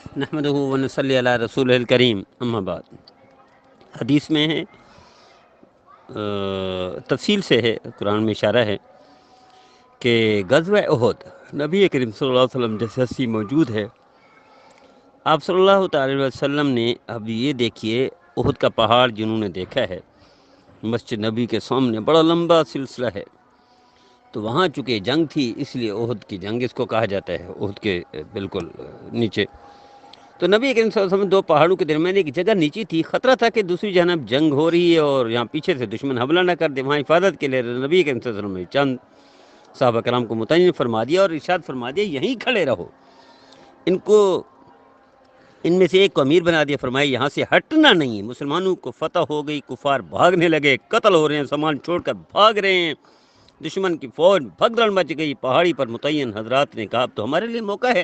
نحمدہ و نصلی علی رسول الکریم، اما بعد۔ حدیث میں ہے، تفصیل سے ہے، قرآن میں اشارہ ہے کہ غزوہ احد نبی کریم صلی اللہ علیہ وسلم جیسے ہستی موجود ہے، آپ صلی اللہ تعالی علیہ وسلم نے، اب یہ دیکھیے احد کا پہاڑ جنہوں نے دیکھا ہے، مسجد نبی کے سامنے بڑا لمبا سلسلہ ہے، تو وہاں چونکہ جنگ تھی اس لیے احد کی جنگ اس کو کہا جاتا ہے، احد کے بالکل نیچے۔ تو نبی کریم صلی اللہ علیہ وسلم دو پہاڑوں کے درمیان ایک جگہ نیچی تھی، خطرہ تھا کہ دوسری جانب جنگ ہو رہی ہے اور یہاں پیچھے سے دشمن حملہ نہ کر دے، وہاں حفاظت کے لیے نبی کریم صلی اللہ علیہ وسلم نے چند صحابہ کرام کو متعین فرما دیا اور ارشاد فرما دیا یہیں کھڑے رہو، ان میں سے ایک کو امیر بنا دیا، فرمایا یہاں سے ہٹنا نہیں ہے۔ مسلمانوں کو فتح ہو گئی، کفار بھاگنے لگے، قتل ہو رہے ہیں، سامان چھوڑ کر بھاگ رہے ہیں، دشمن کی فوج بھگدڑ مچ گئی۔ پہاڑی پر متعین حضرات نے کہا اب تو ہمارے لیے موقع ہے